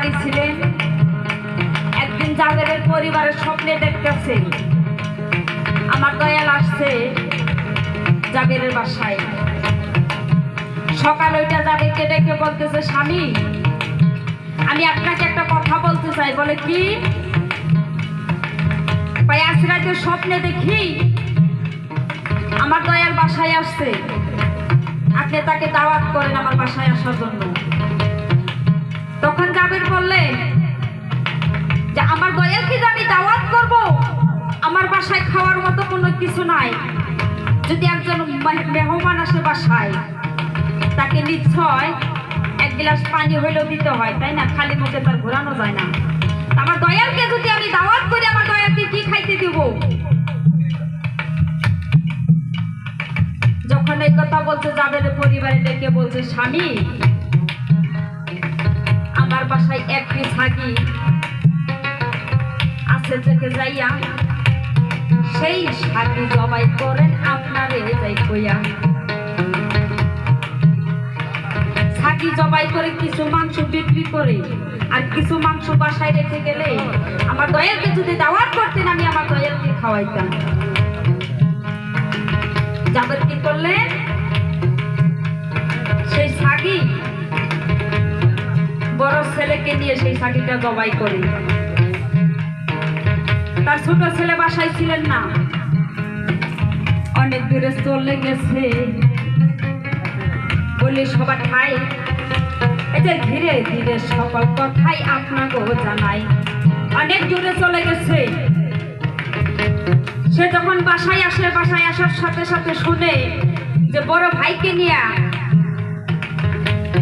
গেছিলেন। একদিন জাবেরের পরিবারের স্বপ্নে দেখতেছে আমার দয়াল আসছে জাবেরের বাসায়। সকাল ওইটা জাবেরকে ডেকে বলতেছে, স্বামী আমি আপনাকে একটা কথা বলতে চাই। বলে কি? ভাই আজ রাতে স্বপ্নে দেখি আমার দয়াল বাসায় আসছে, আপনি তাকে দাওয়াত করেন আমার বাসায় আসার জন্য। তখন জাবের বললেন যে আমার দয়ালকে যে আমি দাওয়াত করব, আমার বাসায় খাওয়ার মতো কোনো কিছু নাই। যদি একজন মেহমান আসে বাসায়, তাকে নিশ্চয় এক গ্লাস পানি হইলেও দিতে হয়, তাই না? খালি মুখে তার ঘোরানো যায় না। আমার দয়ালকে যদি আমি দাওয়াত করি, আমার দয়ালকে কি খাইতে দিব? যখন এই কথা বলতে যাবে পরিবারে ডেকে বলছে, স্বামী আমার বাসায় একটি ছাগি আছে, থেকে যাইয়া সেই ছাগি জবাই করেন আপনারে যাই কইয়া। ছাগি জবাই করে কিছু মাংস বিক্রি করে আর কিছু মাংস বাসায় রেখে গেলে আমার দয়ালকে যদি দাওয়াত করতেন, আমি আমার দয়ালকে খাওয়াইতাম। জাবের কি করলেন? সেই ছাগি বড় ছেলেকে নিয়ে সেই ছাগিটা জবাই করে। তার ছোট ছেলে বাসায় ছিলেন না, অনেক দূরে চলে গেছে বলে সবার ঠাই এটা ধীরে ধীরে সকল কথাই আপনাকেও জানাই। অনেক দূরে চলে গেছে। সে যখন বাসায় আসে, বাসায় আসার সাথে সাথে শুনে যে বড় ভাইকে নিয়ে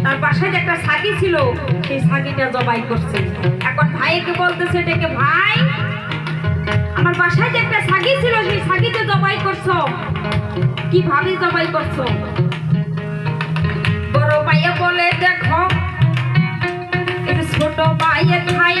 তার বাসায় যে একটা ছাগি ছিল, সেই ছাগিটা জবাই করছে। এখন ভাইকে বলতেছে ডেকে, ভাই আমার বাসায় যে একটা ছাগি ছিল, সেই ছাগিটা জবাই করছো, কিভাবে জবাই করছো? বড় ভাইয়া বলে, দেখো ছোট ভাইয়ে খাই